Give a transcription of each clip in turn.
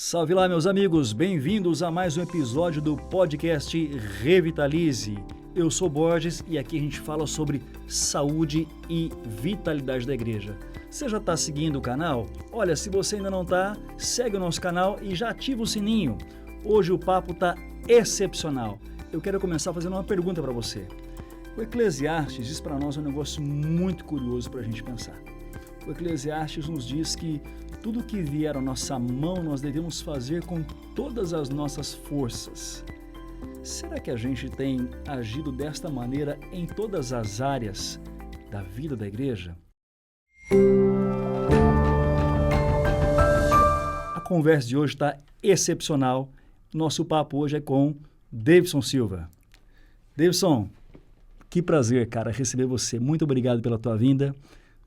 Salve lá, meus amigos, bem-vindos a mais um episódio do podcast Revitalize. Eu sou Borges e aqui a gente fala sobre saúde e vitalidade da igreja. Você já está seguindo o canal? Olha, se você ainda não está, segue o nosso canal e já ativa o sininho. Hoje o papo está excepcional. Eu quero começar fazendo uma pergunta para você. O Eclesiastes diz para nós um negócio muito curioso para a gente pensar. O Eclesiastes nos diz que tudo que vier à nossa mão nós devemos fazer com todas as nossas forças. Será que a gente tem agido desta maneira em todas as áreas da vida da igreja? A conversa de hoje está excepcional. Nosso papo hoje é com Davidson Silva. Davidson, que prazer, cara, receber você. Muito obrigado pela tua vinda.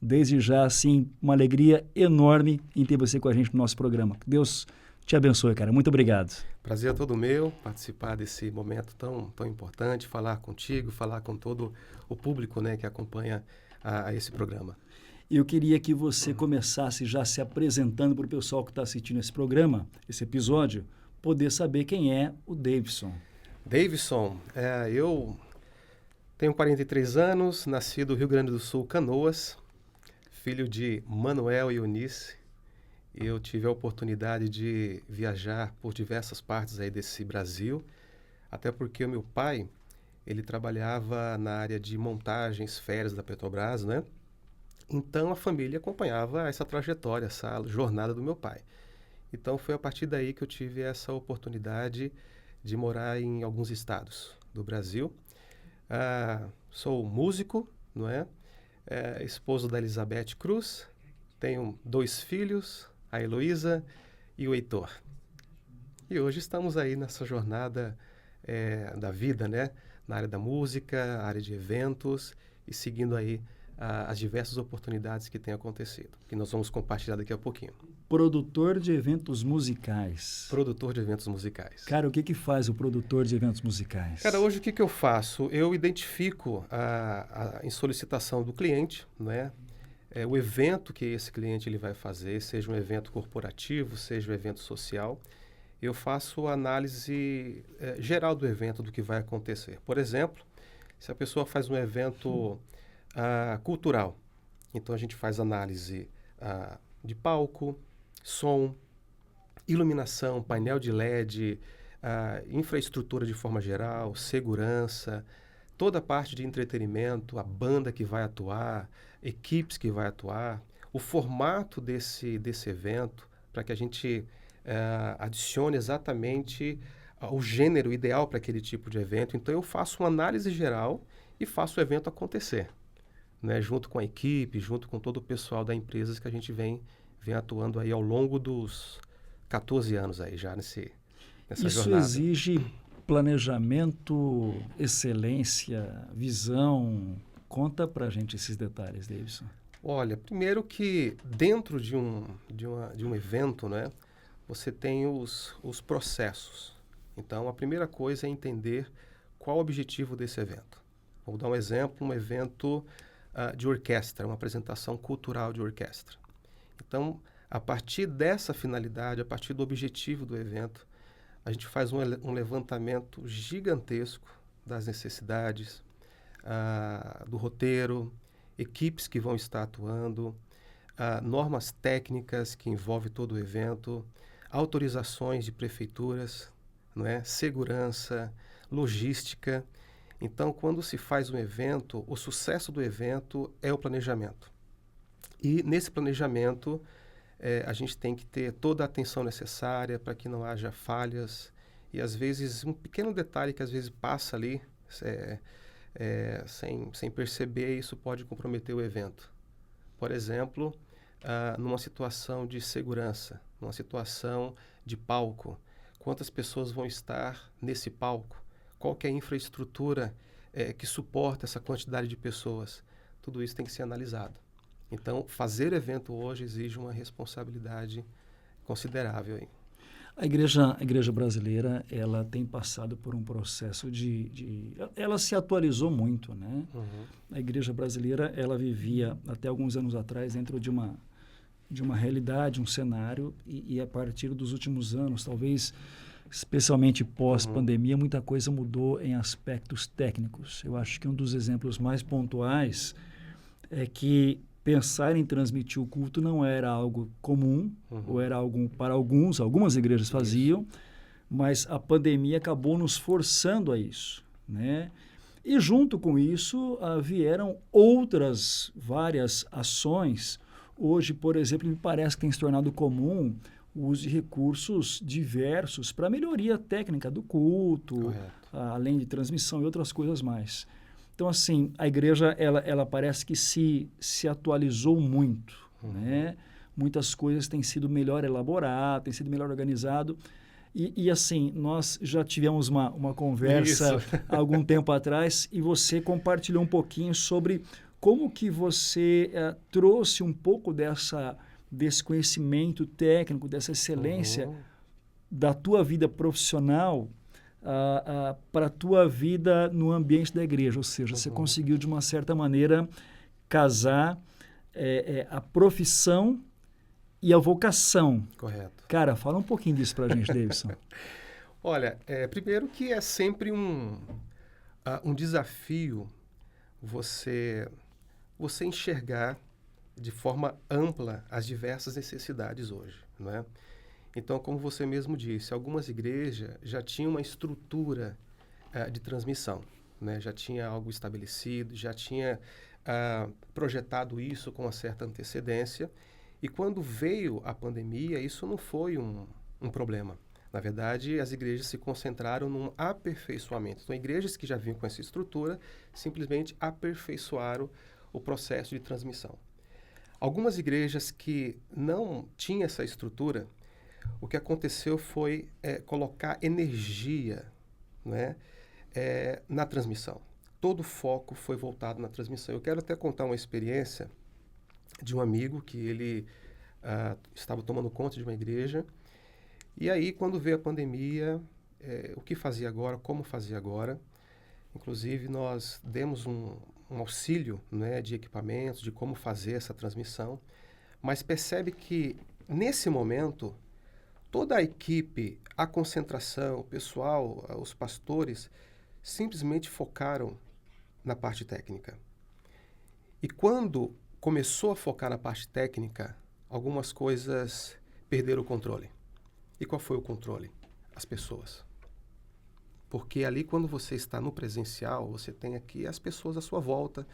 Desde já, assim, uma alegria enorme em ter você com a gente no nosso programa. Deus te abençoe, cara. Muito obrigado. Prazer é todo meu participar desse momento tão importante, falar contigo, falar com todo o público, né, que acompanha a esse programa. Eu queria que você começasse já se apresentando para o pessoal que está assistindo esse programa, esse episódio, poder saber quem é o Davidson. Davidson, eu tenho 43 anos, nasci do Rio Grande do Sul, Canoas, filho de Manuel e Eunice. Eu tive a oportunidade de viajar por diversas partes aí desse Brasil, até porque o meu pai, ele trabalhava na área de montagens, férias da Petrobras, né? Então a família acompanhava essa trajetória, essa jornada do meu pai. Então foi a partir daí que eu tive essa oportunidade de morar em alguns estados do Brasil. Sou músico, não é? Esposo da Elizabeth Cruz, tenho 2 filhos, a Heloísa e o Heitor. E hoje estamos aí nessa jornada da vida, né? Na área da música, área de eventos e seguindo aí as diversas oportunidades que têm acontecido, que nós vamos compartilhar daqui a pouquinho. Produtor de eventos musicais. Produtor de eventos musicais. Cara, o que faz o produtor de eventos musicais? Cara, hoje o que eu faço? Eu identifico em solicitação do cliente, né? O evento que esse cliente ele vai fazer, seja um evento corporativo, seja um evento social, eu faço a análise geral do evento, do que vai acontecer. Por exemplo, se a pessoa faz um evento cultural, então a gente faz análise de palco, som, iluminação, painel de LED, infraestrutura de forma geral, segurança, toda a parte de entretenimento, a banda que vai atuar, equipes que vai atuar, o formato desse evento, para que a gente adicione exatamente o gênero ideal para aquele tipo de evento. Então eu faço uma análise geral e faço o evento acontecer, né? Junto com a equipe, junto com todo o pessoal da empresa que a gente vem atuando aí ao longo dos 14 anos aí já nessa Isso jornada. exige planejamento, excelência, visão. Conta pra gente esses detalhes, Davidson. Olha, primeiro que dentro de um evento, né, você tem os processos. Então, a primeira coisa é entender qual o objetivo desse evento. Vou dar um exemplo, um evento de orquestra, uma apresentação cultural de orquestra. Então, a partir dessa finalidade, a partir do objetivo do evento, a gente faz um levantamento gigantesco das necessidades, do roteiro, equipes que vão estar atuando, normas técnicas que envolvem todo o evento, autorizações de prefeituras, não é? Segurança, logística. Então, quando se faz um evento, o sucesso do evento é o planejamento. E nesse planejamento, a gente tem que ter toda a atenção necessária para que não haja falhas. E, às vezes, um pequeno detalhe que às vezes passa ali, sem perceber, isso pode comprometer o evento. Por exemplo, numa situação de segurança, numa situação de palco. Quantas pessoas vão estar nesse palco? Qual que é a infraestrutura que suporta essa quantidade de pessoas? Tudo isso tem que ser analisado. Então, fazer evento hoje exige uma responsabilidade considerável aí. A igreja brasileira, ela tem passado por um processo ela se atualizou muito, né? Uhum. A igreja brasileira, ela vivia até alguns anos atrás dentro de de uma realidade, um cenário, e a partir dos últimos anos, talvez, especialmente pós-pandemia, muita coisa mudou em aspectos técnicos. Eu acho que um dos exemplos mais pontuais é que pensar em transmitir o culto não era algo comum, ou era algo para algumas igrejas faziam, mas a pandemia acabou nos forçando a isso, né? E junto com isso vieram outras várias ações. Hoje, por exemplo, me parece que tem se tornado comum o uso de recursos diversos para melhoria técnica do culto, além de transmissão e outras coisas mais. Então, assim, a igreja, ela parece que se atualizou muito, né? Muitas coisas têm sido melhor elaboradas, têm sido melhor organizado. E assim, nós já tivemos uma conversa há algum tempo atrás e você compartilhou um pouquinho sobre como que você trouxe um pouco desse conhecimento técnico, dessa excelência da tua vida profissional para a tua vida no ambiente da igreja. Ou seja, você conseguiu, de uma certa maneira, casar a profissão e a vocação. Correto. Cara, fala um pouquinho disso para a gente, Davidson. Olha, primeiro que é sempre um desafio você enxergar de forma ampla as diversas necessidades hoje, não é? Então, como você mesmo disse, algumas igrejas já tinham uma estrutura de transmissão, né? Já tinha algo estabelecido, já tinha projetado isso com uma certa antecedência. E quando veio a pandemia, isso não foi um problema. Na verdade, as igrejas se concentraram num aperfeiçoamento. Então, igrejas que já vinham com essa estrutura simplesmente aperfeiçoaram o processo de transmissão. Algumas igrejas que não tinham essa estrutura, o que aconteceu foi colocar energia, né, na transmissão. Todo o foco foi voltado na transmissão. Eu quero até contar uma experiência de um amigo que ele estava tomando conta de uma igreja. E aí, quando veio a pandemia, o que fazia agora, como fazia agora. Inclusive, nós demos um auxílio, né, de equipamentos, de como fazer essa transmissão. Mas percebe que, nesse momento, toda a equipe, a concentração, o pessoal, os pastores, simplesmente focaram na parte técnica. E quando começou a focar na parte técnica, algumas coisas perderam o controle. E qual foi o controle? As pessoas. Porque ali, quando você está no presencial, você tem aqui as pessoas à sua volta,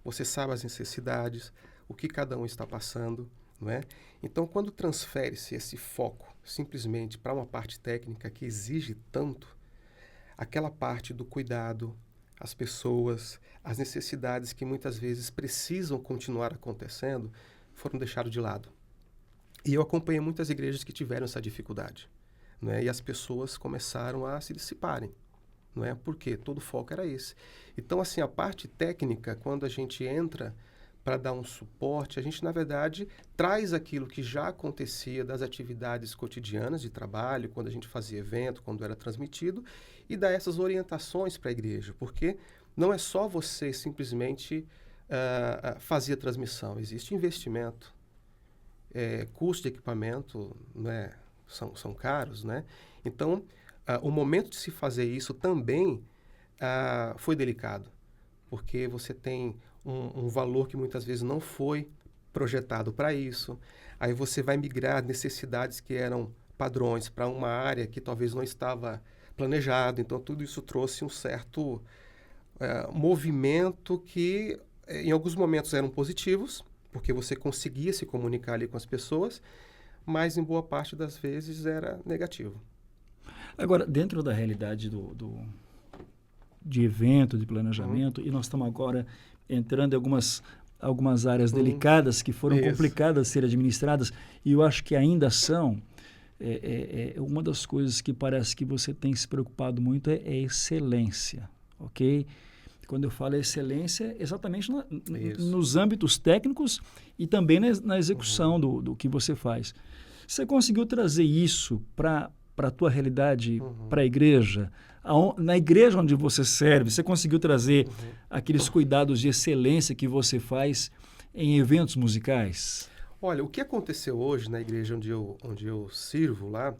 você sabe as necessidades, o que cada um está passando, não é? Então, quando transfere-se esse foco simplesmente para uma parte técnica que exige tanto, aquela parte do cuidado, as pessoas, as necessidades que muitas vezes precisam continuar acontecendo, foram deixadas de lado. E eu acompanhei muitas igrejas que tiveram essa dificuldade, né? E as pessoas começaram a se dissiparem, não é? Porque todo o foco era esse. Então, assim, a parte técnica, quando a gente entra para dar um suporte, a gente, na verdade, traz aquilo que já acontecia das atividades cotidianas de trabalho, quando a gente fazia evento, quando era transmitido, e dá essas orientações para a igreja, porque não é só você simplesmente fazer a transmissão, existe investimento, custo de equipamento, né, são caros, né? Então, o momento de se fazer isso também foi delicado, porque você tem um valor que muitas vezes não foi projetado para isso, aí você vai migrar necessidades que eram padrões para uma área que talvez não estava planejado, então tudo isso trouxe um certo movimento que em alguns momentos eram positivos, porque você conseguia se comunicar ali com as pessoas, mas em boa parte das vezes era negativo. Agora, dentro da realidade de evento, de planejamento, e nós estamos agora entrando em algumas áreas delicadas que foram complicadas de ser administradas, e eu acho que ainda são. Uma das coisas que parece que você tem se preocupado muito é excelência, ok? Quando eu falo excelência, exatamente nos âmbitos técnicos e também na execução do que você faz. Você conseguiu trazer isso para a tua realidade, para a igreja? Na igreja onde você serve, você conseguiu trazer aqueles cuidados de excelência que você faz em eventos musicais? Olha, o que aconteceu hoje na igreja onde eu sirvo lá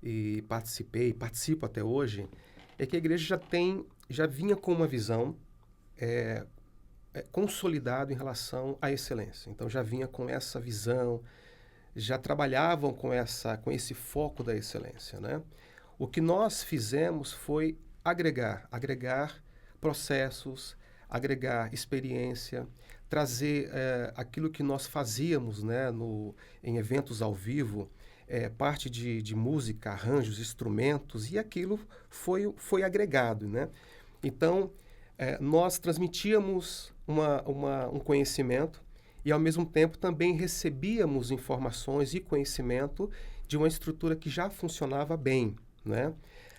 e participo até hoje, é que a igreja já vinha com uma visão consolidada em relação à excelência. Então já vinha com essa visão, já trabalhavam com esse foco da excelência, né? O que nós fizemos foi agregar processos, agregar experiência, trazer aquilo que nós fazíamos, né, em eventos ao vivo, parte de música, arranjos, instrumentos, e aquilo foi agregado, né? Então, nós transmitíamos um conhecimento e, ao mesmo tempo, também recebíamos informações e conhecimento de uma estrutura que já funcionava bem, né?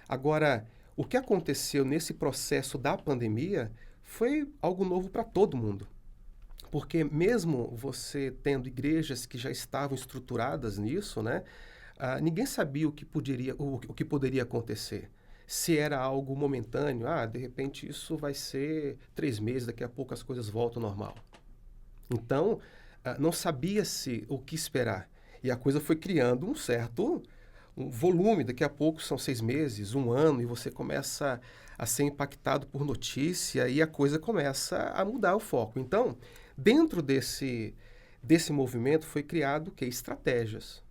Agora, o que aconteceu nesse processo da pandemia foi algo novo para todo mundo. Porque mesmo você tendo igrejas que já estavam estruturadas nisso, né, ninguém sabia o que poderia acontecer. Se era algo momentâneo, de repente isso vai ser 3 meses, daqui a pouco as coisas voltam ao normal. Então, não sabia-se o que esperar. E a coisa foi criando um volume, daqui a pouco são 6 meses, 1 ano, e você começa a ser impactado por notícia e a coisa começa a mudar o foco. Então, dentro desse movimento foi criado estratégias,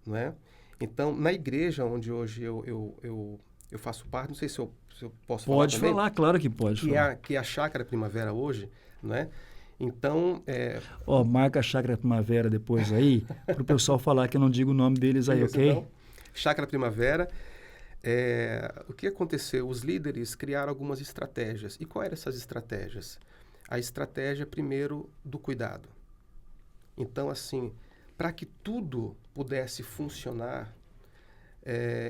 não é? Então, na igreja onde hoje eu faço parte, não sei se eu posso falar Pode também. falar, claro que pode falar. Que é a Chácara Primavera hoje, não é? Então, marca a Chácara Primavera depois aí, para o pessoal falar que eu não digo o nome deles aí, isso, ok? Então, Chácara Primavera, o que aconteceu? Os líderes criaram algumas estratégias. E quais eram essas estratégias? A estratégia, primeiro, do cuidado. Então, assim, para que tudo pudesse funcionar,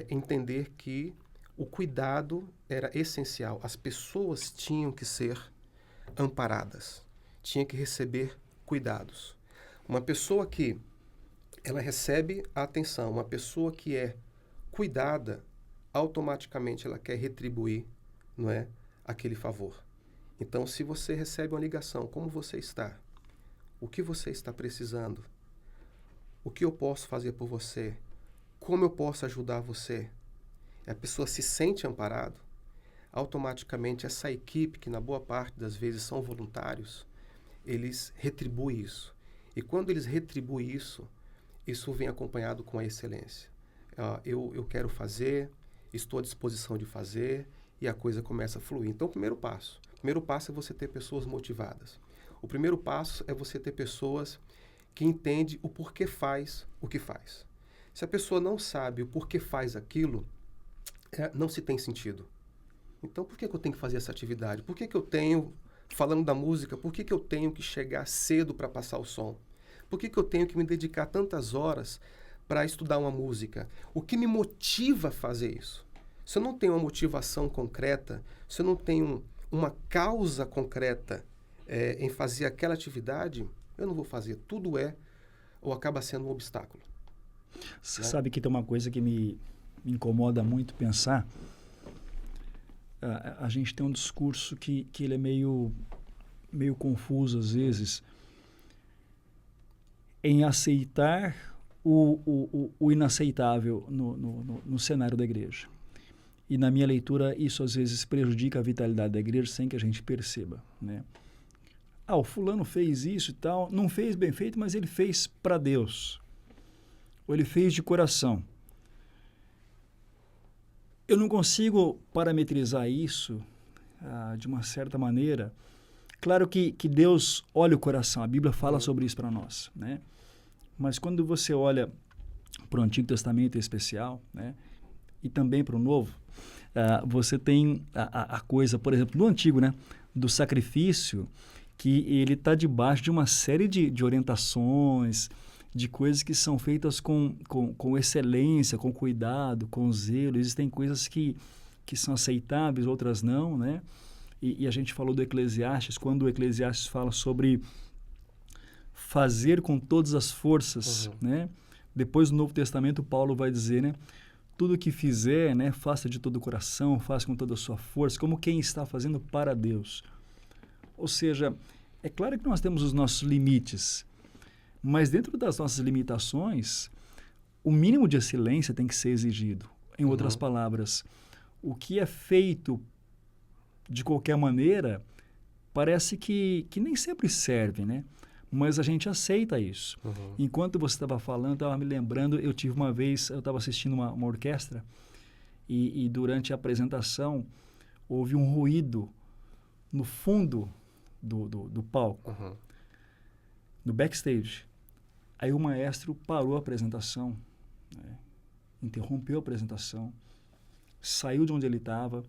entender que o cuidado era essencial. As pessoas tinham que ser amparadas, tinham que receber cuidados. Uma pessoa que ela recebe a atenção, uma pessoa que é cuidada, automaticamente ela quer retribuir, não é, aquele favor. Então, se você recebe uma ligação, como você está? O que você está precisando? O que eu posso fazer por você? Como eu posso ajudar você? A pessoa se sente amparado, automaticamente essa equipe, que na boa parte das vezes são voluntários, eles retribuem isso. E quando eles retribuem isso vem acompanhado com a excelência. Eu quero fazer, estou à disposição de fazer, e a coisa começa a fluir. Então, o primeiro passo é você ter pessoas motivadas. O primeiro passo é você ter pessoas que entendem o porquê faz o que faz. Se a pessoa não sabe o porquê faz aquilo, não se tem sentido. Então, por que eu tenho que fazer essa atividade? Por que eu tenho, falando da música, por que eu tenho que chegar cedo para passar o som? Por que eu tenho que me dedicar tantas horas para estudar uma música? O que me motiva a fazer isso? Se eu não tenho uma motivação concreta, se eu não tenho uma causa concreta em fazer aquela atividade, eu não vou fazer. Tudo ou acaba sendo um obstáculo. Você sabe que tem uma coisa que me incomoda muito pensar. A gente tem um discurso que ele é meio confuso às vezes em aceitar o inaceitável no cenário da igreja. E na minha leitura, isso às vezes prejudica a vitalidade da igreja sem que a gente perceba, né? O fulano fez isso e tal, não fez bem feito, mas ele fez para Deus. Ou ele fez de coração. Eu não consigo parametrizar isso de uma certa maneira. Claro que Deus olha o coração, a Bíblia fala sobre isso para nós, né? Mas quando você olha para o Antigo Testamento em especial, né, e também para o Novo, você tem a coisa, por exemplo, no Antigo, né, do sacrifício, que ele está debaixo de uma série de orientações, de coisas que são feitas com excelência, com cuidado, com zelo. Existem coisas que são aceitáveis, outras não, né? E a gente falou do Eclesiastes, quando o Eclesiastes fala sobre fazer com todas as forças, né? Depois no Novo Testamento, Paulo vai dizer, né? Tudo que fizer, né? Faça de todo o coração, faça com toda a sua força, como quem está fazendo para Deus. Ou seja, é claro que nós temos os nossos limites, Mas dentro das nossas limitações, o mínimo de excelência tem que ser exigido. Em outras palavras, o que é feito de qualquer maneira parece que nem sempre serve, né? Mas a gente aceita isso. Enquanto você estava falando, eu estava me lembrando, eu tive uma vez, eu estava assistindo uma orquestra e durante a apresentação houve um ruído no fundo do palco, no backstage. Aí o maestro parou a apresentação, né? Interrompeu a apresentação, saiu de onde ele estava,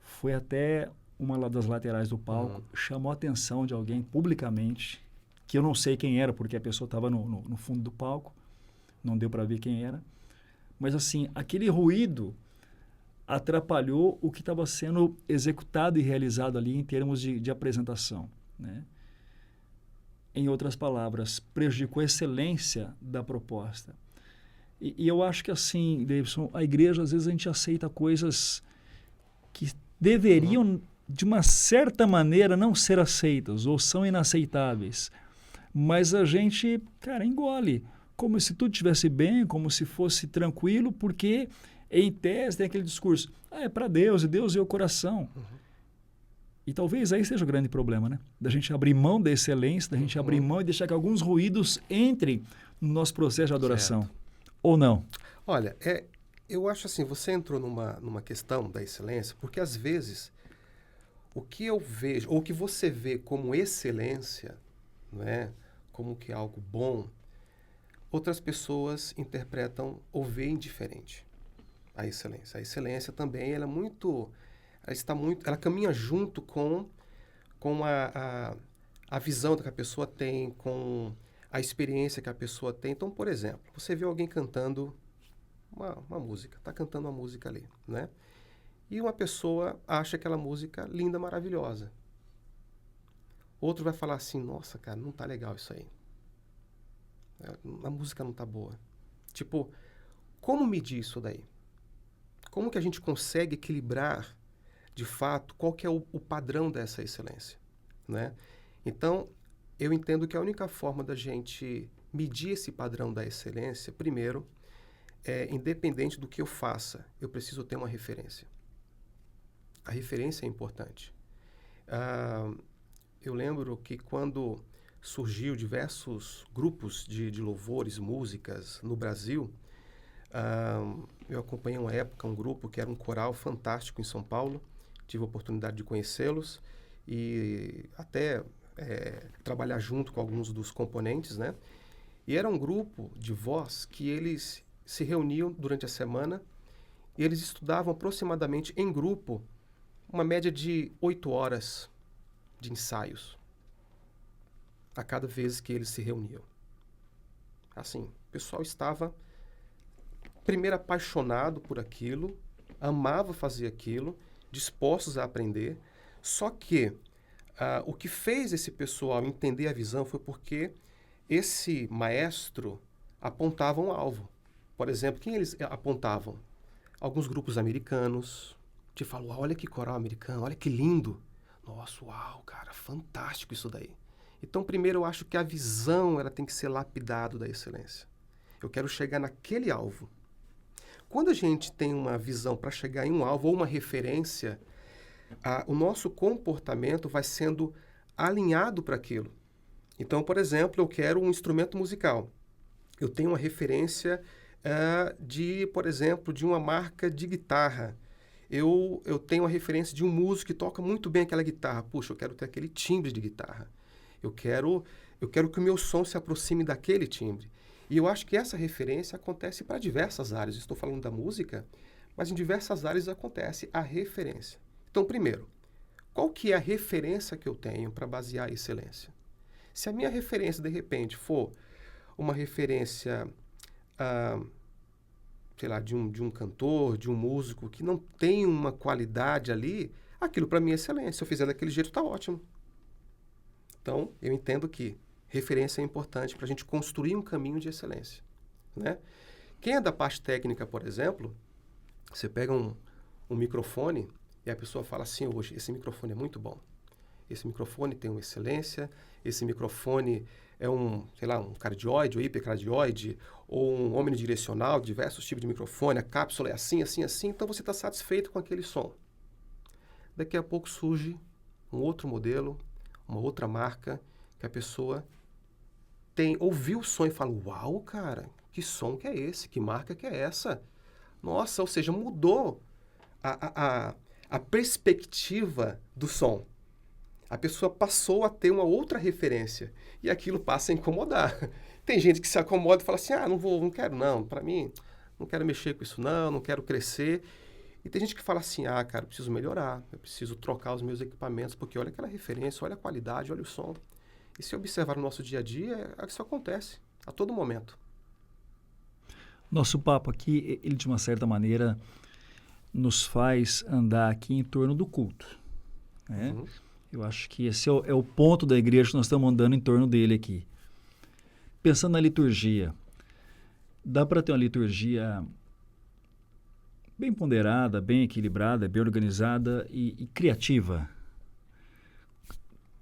foi até uma das laterais do palco, chamou a atenção de alguém publicamente, que eu não sei quem era, porque a pessoa estava no fundo do palco, não deu para ver quem era. Mas, assim, aquele ruído atrapalhou o que estava sendo executado e realizado ali em termos de apresentação, né? Em outras palavras, prejudicou a excelência da proposta. E eu acho que, assim, Davidson, a igreja, às vezes, a gente aceita coisas que deveriam, de uma certa maneira, não ser aceitas ou são inaceitáveis. Mas a gente, cara, engole. Como se tudo estivesse bem, como se fosse tranquilo, porque, em tese, tem aquele discurso. É para Deus, e Deus é o coração. E talvez aí seja o grande problema, né? Da gente abrir mão da excelência, da gente abrir mão e deixar que alguns ruídos entrem no nosso processo de adoração. Certo. Ou não? Olha, eu acho assim, você entrou numa questão da excelência, porque às vezes o que eu vejo, ou o que você vê como excelência, não é? Como que é algo bom, outras pessoas interpretam ou veem diferente a excelência. A excelência também, ela caminha junto com a visão que a pessoa tem, com a experiência que a pessoa tem. Então, por exemplo, você vê alguém cantando uma música, está cantando uma música ali, né? E uma pessoa acha aquela música linda, maravilhosa. Outro vai falar assim, nossa, cara, não tá legal isso aí. A música não tá boa. Tipo, como medir isso daí? Como que a gente consegue equilibrar, de fato, qual que é o padrão dessa excelência, né? Então, eu entendo que a única forma da gente medir esse padrão da excelência, primeiro, independente do que eu faça, eu preciso ter uma referência. A referência é importante. Eu lembro que quando surgiu diversos grupos de louvores, músicas no Brasil, eu acompanhei uma época um grupo que era um coral fantástico em São Paulo, tive a oportunidade de conhecê-los e até trabalhar junto com alguns dos componentes, né? E era um grupo de voz que eles se reuniam durante a semana e eles estudavam aproximadamente em grupo uma média de 8 horas de ensaios a cada vez que eles se reuniam. Assim, o pessoal estava primeiro apaixonado por aquilo, amava fazer aquilo, dispostos a aprender, só que o que fez esse pessoal entender a visão foi porque esse maestro apontava um alvo. Por exemplo, quem eles apontavam? Alguns grupos americanos, te falou, olha que coral americano, olha que lindo. Nossa, uau, cara, fantástico isso daí. Então, primeiro, eu acho que a visão ela tem que ser lapidada da excelência. Eu quero chegar naquele alvo. Quando a gente tem uma visão para chegar em um alvo ou uma referência, o nosso comportamento vai sendo alinhado para aquilo. Então, por exemplo, eu quero um instrumento musical. Eu tenho uma referência por exemplo, de uma marca de guitarra. Eu tenho uma referência de um músico que toca muito bem aquela guitarra. Puxa, eu quero ter aquele timbre de guitarra. Eu quero que o meu som se aproxime daquele timbre. E eu acho que essa referência acontece para diversas áreas. Estou falando da música, mas em diversas áreas acontece a referência. Então, primeiro, qual que é a referência que eu tenho para basear a excelência? Se a minha referência, de repente, for uma referência, sei lá, de um cantor, de um músico que não tem uma qualidade ali, aquilo para mim é excelência. Se eu fizer daquele jeito, está ótimo. Então, eu entendo que referência é importante para a gente construir um caminho de excelência, né? Quem é da parte técnica, por exemplo, você pega um microfone e a pessoa fala assim, hoje, esse microfone é muito bom. Esse microfone tem uma excelência, esse microfone sei lá, um cardioide ou hipercardioide, ou um omnidirecional, diversos tipos de microfone, a cápsula é assim, assim, assim, então você está satisfeito com aquele som. Daqui a pouco surge um outro modelo, uma outra marca, que a pessoa ouviu o som e fala, uau, cara, que som que é esse? Que marca que é essa? Nossa, ou seja, mudou a perspectiva do som. A pessoa passou a ter uma outra referência e aquilo passa a incomodar. Tem gente que se acomoda e fala assim, não quero não, para mim, não quero mexer com isso não quero crescer. E tem gente que fala assim, cara, eu preciso melhorar, eu preciso trocar os meus equipamentos, porque olha aquela referência, olha a qualidade, olha o som. E se observar no nosso dia a dia, isso acontece a todo momento. Nosso papo aqui, ele de uma certa maneira nos faz andar aqui em torno do culto, né? Uhum. Eu acho que esse é o ponto da igreja que nós estamos andando em torno dele aqui. Pensando na liturgia, dá para ter uma liturgia bem ponderada, bem equilibrada, bem organizada e criativa?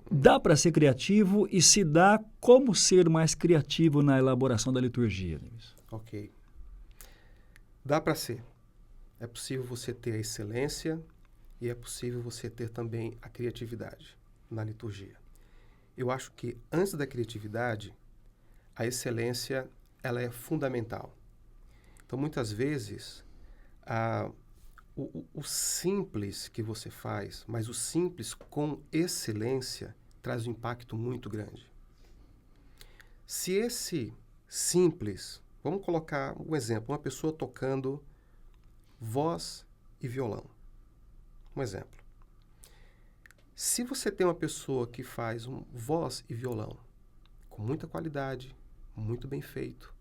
Dá para ser criativo e se dá, como ser mais criativo na elaboração da liturgia? Ok. Dá para ser. É possível você ter a excelência e é possível você ter também a criatividade na liturgia. Eu acho que antes da criatividade, a excelência ela é fundamental. Então, muitas vezes, o simples que você faz, mas o simples com excelência, traz um impacto muito grande. Se esse simples, vamos colocar um exemplo, uma pessoa tocando voz e violão. Um exemplo. Se você tem uma pessoa que faz voz e violão com muita qualidade, muito bem feito,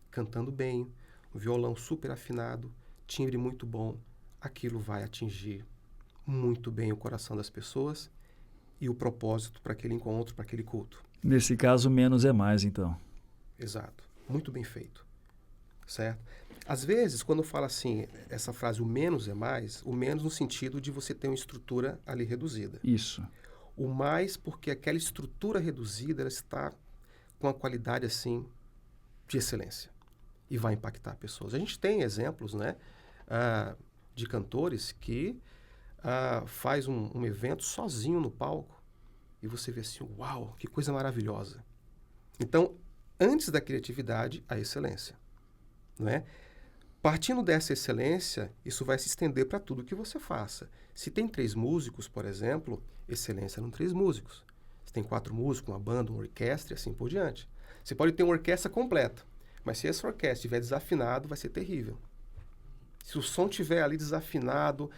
cantando bem, um violão super afinado, timbre muito bom, aquilo vai atingir muito bem o coração das pessoas e o propósito para aquele encontro, para aquele culto. Nesse caso, menos é mais, então. Exato. Muito bem feito. Certo? Às vezes, quando eu falo assim, essa frase, o menos é mais, o menos no sentido de você ter uma estrutura ali reduzida. Isso. O mais porque aquela estrutura reduzida, ela está com uma qualidade, assim, de excelência. E vai impactar pessoas. A gente tem exemplos, né, de cantores que faz um evento sozinho no palco e você vê assim, uau, que coisa maravilhosa. Então, antes da criatividade, a excelência. Não é? Partindo dessa excelência, isso vai se estender para tudo que você faça. Se tem 3 músicos, por exemplo, excelência nos 3 músicos. Se tem 4 músicos, uma banda, uma orquestra e assim por diante. Você pode ter uma orquestra completa, mas se essa orquestra estiver desafinado, vai ser terrível. Se o som estiver ali desafinado,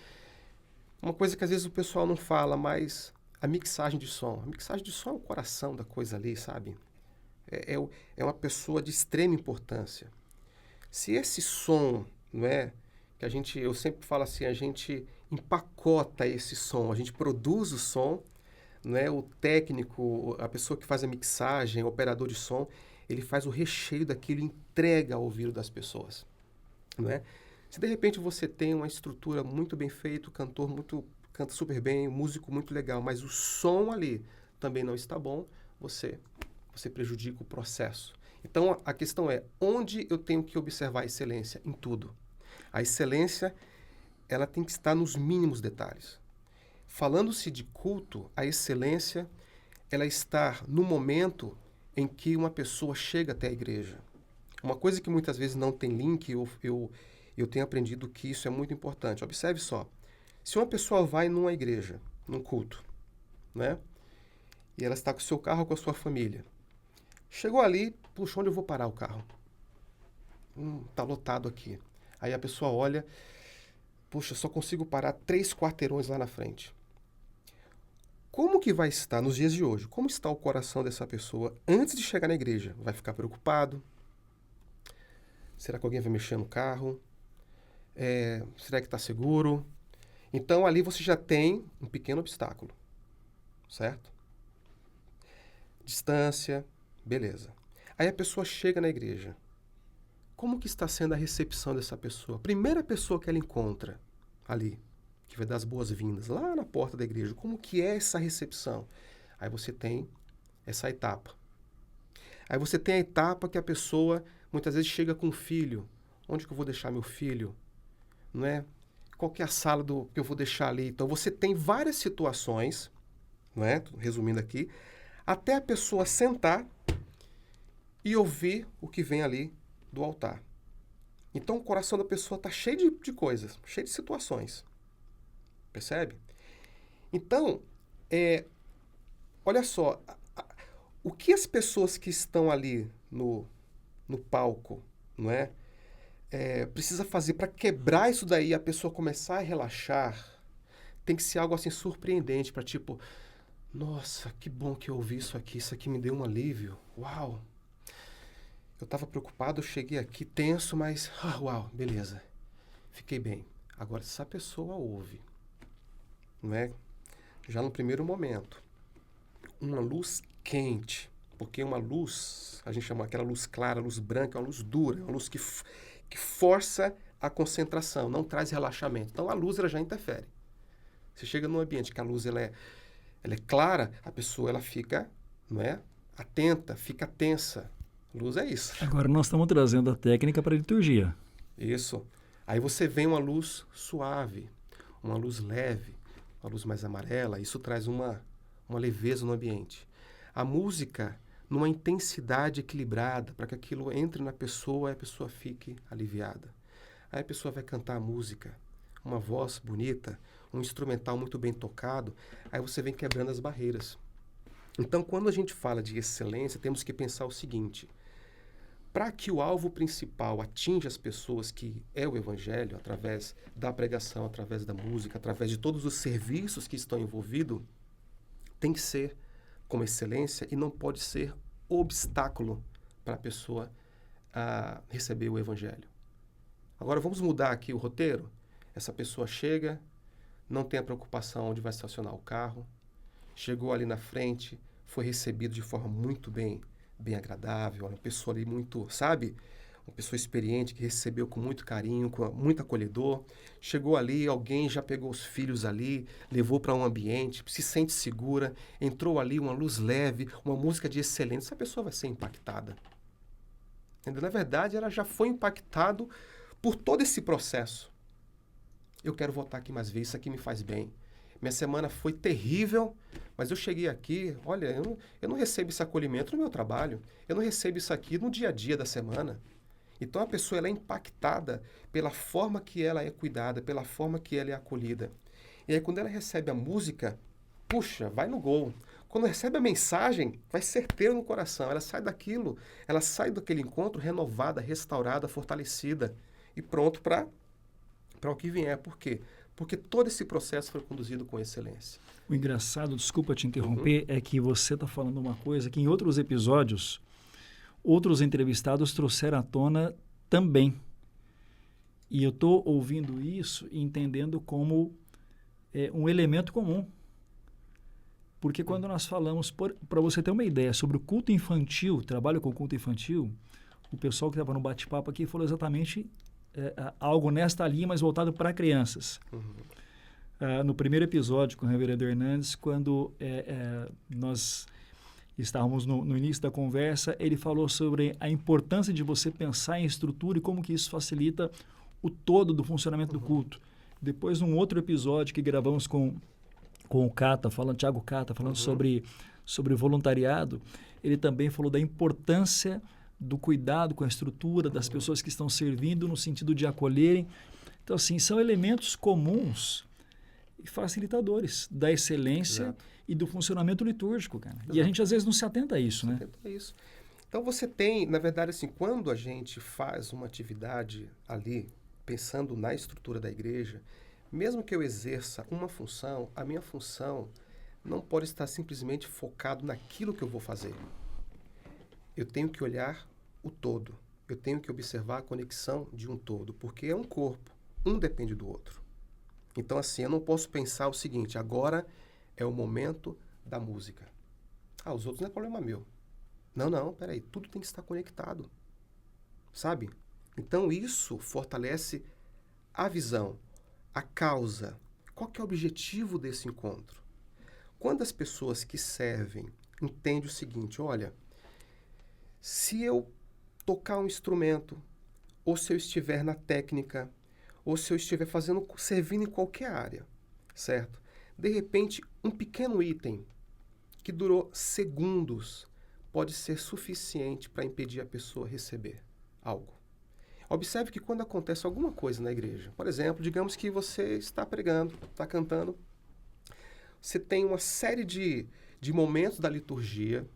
uma coisa que às vezes o pessoal não fala, mas a mixagem de som. A mixagem de som é o coração da coisa ali, sabe? É uma pessoa de extrema importância. Se esse som, não é, eu sempre falo assim, a gente empacota esse som, a gente produz o som, não é, o técnico, a pessoa que faz a mixagem, o operador de som, ele faz o recheio daquilo e entrega ao ouvido das pessoas, não é? Se de repente você tem uma estrutura muito bem feita, o cantor canta super bem, o músico muito legal, mas o som ali também não está bom, você prejudica o processo. Então, a questão é, onde eu tenho que observar a excelência? Em tudo. A excelência, ela tem que estar nos mínimos detalhes. Falando-se de culto, a excelência, ela está no momento em que uma pessoa chega até a igreja. Uma coisa que muitas vezes não tem link, eu tenho aprendido que isso é muito importante. Observe só, se uma pessoa vai numa igreja, num culto, né? E ela está com o seu carro ou com a sua família, chegou ali, puxa, onde eu vou parar o carro? Tá lotado aqui. Aí a pessoa olha, puxa, só consigo parar 3 quarteirões lá na frente. Como que vai estar nos dias de hoje? Como está o coração dessa pessoa antes de chegar na igreja? Vai ficar preocupado? Será que alguém vai mexer no carro? Será que está seguro? Então ali você já tem um pequeno obstáculo, certo? Distância, beleza. Aí a pessoa chega na igreja. Como que está sendo a recepção dessa pessoa? A primeira pessoa que ela encontra ali, que vai dar as boas-vindas, lá na porta da igreja, como que é essa recepção? Aí você tem essa etapa. Aí você tem a etapa que a pessoa muitas vezes chega com o filho. Onde que eu vou deixar meu filho? Não é? Qual que é a sala que eu vou deixar ali? Então você tem várias situações, não é? Resumindo aqui, até a pessoa sentar e ouvir o que vem ali do altar. Então o coração da pessoa está cheio de coisas, cheio de situações. Percebe? Então, olha só, o que as pessoas que estão ali no palco, não é? Precisa fazer para quebrar isso daí e a pessoa começar a relaxar, tem que ser algo assim surpreendente, para tipo, nossa, que bom que eu ouvi isso aqui me deu um alívio, uau. Eu estava preocupado, eu cheguei aqui tenso, mas, uau, beleza, fiquei bem. Agora, se essa pessoa ouve, não é? Já no primeiro momento, uma luz quente, porque uma luz, a gente chama aquela luz clara, luz branca, é uma luz dura, é uma luz que força a concentração, não traz relaxamento. Então, a luz ela já interfere. Você chega num ambiente que a luz ela é clara, a pessoa ela fica, não é? Atenta, fica tensa. Luz é isso. Agora nós estamos trazendo a técnica para a liturgia. Isso. Aí você vem uma luz suave, uma luz leve, uma luz mais amarela. Isso traz uma leveza no ambiente. A música numa intensidade equilibrada, para que aquilo entre na pessoa e a pessoa fique aliviada. Aí a pessoa vai cantar a música, uma voz bonita, um instrumental muito bem tocado, aí você vem quebrando as barreiras. Então, quando a gente fala de excelência, temos que pensar o seguinte: para que o alvo principal atinja as pessoas, que é o Evangelho, através da pregação, através da música, através de todos os serviços que estão envolvidos, tem que ser com excelência e não pode ser obstáculo para a pessoa receber o Evangelho. Agora, vamos mudar aqui o roteiro? Essa pessoa chega, não tem a preocupação onde vai estacionar o carro, chegou ali na frente, foi recebido de forma muito bem agradável, uma pessoa ali muito, sabe? Uma pessoa experiente que recebeu com muito carinho, com muito acolhedor. Chegou ali, alguém já pegou os filhos ali, levou para um ambiente, se sente segura, entrou ali uma luz leve, uma música de excelência. Essa pessoa vai ser impactada. Entendeu? Na verdade, ela já foi impactada por todo esse processo. Eu quero voltar aqui mais vezes, isso aqui me faz bem. Minha semana foi terrível, mas eu cheguei aqui, olha, eu não recebo esse acolhimento no meu trabalho, eu não recebo isso aqui no dia a dia da semana. Então a pessoa ela é impactada pela forma que ela é cuidada, pela forma que ela é acolhida. E aí quando ela recebe a música, puxa, vai no gol. Quando recebe a mensagem, vai certeiro no coração. Ela sai daquilo, ela sai daquele encontro renovada, restaurada, fortalecida e pronto para o que vier. Por quê? Porque todo esse processo foi conduzido com excelência. O engraçado, desculpa te interromper, é que você está falando uma coisa que em outros episódios, outros entrevistados trouxeram à tona também. E eu estou ouvindo isso e entendendo como um elemento comum. Porque quando nós falamos, para você ter uma ideia, sobre o culto infantil, trabalho com culto infantil, o pessoal que estava no bate-papo aqui falou exatamente algo nesta linha, mas voltado para crianças. No primeiro episódio com o reverendo Hernandes, quando nós estávamos no início da conversa, ele falou sobre a importância de você pensar em estrutura e como que isso facilita o todo do funcionamento do culto. Depois, num outro episódio que gravamos com o Cata, Thiago Cata, falando sobre voluntariado, ele também falou da importância do cuidado com a estrutura das pessoas que estão servindo no sentido de acolherem. Então, assim, são elementos comuns e facilitadores da excelência. Exato. E do funcionamento litúrgico, cara. Exato. E a gente, às vezes, não se atenta a isso, né? Atenta a isso. Então, você tem, na verdade, assim, quando a gente faz uma atividade ali, pensando na estrutura da igreja, mesmo que eu exerça uma função, a minha função não pode estar simplesmente focado naquilo que eu vou fazer. Eu tenho que olhar o todo. Eu tenho que observar a conexão de um todo, porque é um corpo. Um depende do outro. Então, assim, eu não posso pensar o seguinte: agora é o momento da música. Os outros não é problema meu. Não, peraí, tudo tem que estar conectado. Sabe? Então, isso fortalece a visão, a causa. Qual que é o objetivo desse encontro? Quando as pessoas que servem entendem o seguinte: olha, Se eu tocar um instrumento, ou se eu estiver na técnica, ou se eu estiver servindo em qualquer área, certo? De repente, um pequeno item que durou segundos pode ser suficiente para impedir a pessoa receber algo. Observe que quando acontece alguma coisa na igreja, por exemplo, digamos que você está pregando, está cantando, você tem uma série de momentos da liturgia,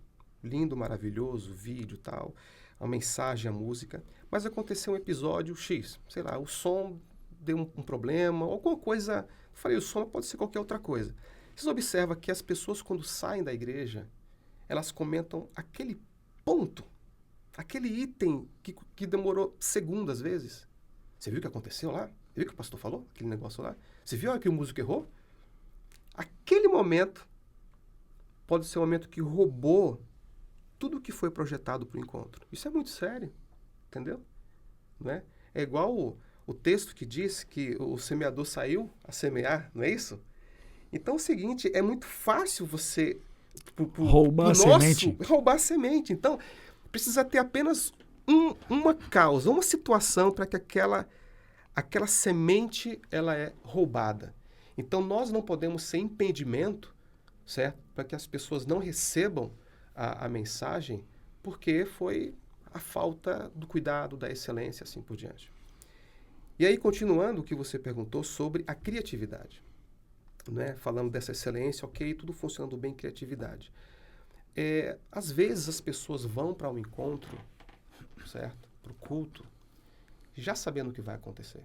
lindo, maravilhoso, vídeo e tal, a mensagem, a música, mas aconteceu um episódio X, sei lá, o som deu um problema, alguma coisa, falei, o som pode ser qualquer outra coisa. Vocês observam que as pessoas, quando saem da igreja, elas comentam aquele ponto, aquele item que demorou segundos às vezes. Você viu o que aconteceu lá? Você viu o que o pastor falou? Aquele negócio lá? Você viu a hora que o músico errou? Aquele momento pode ser um momento que roubou tudo que foi projetado para o encontro. Isso é muito sério, entendeu? Não é? É igual o texto que diz que o semeador saiu a semear, não é isso? Então é o seguinte, é muito fácil você roubar a semente. Roubar a semente. Então, precisa ter apenas uma causa, uma situação para que aquela semente ela é roubada. Então, nós não podemos ser impedimento, certo? Para que as pessoas não recebam a mensagem, porque foi a falta do cuidado, da excelência, assim por diante. E aí, continuando o que você perguntou sobre a criatividade. Né? Falando dessa excelência, ok, tudo funcionando bem, criatividade. Às vezes as pessoas vão para um encontro, certo? Para o culto, já sabendo o que vai acontecer.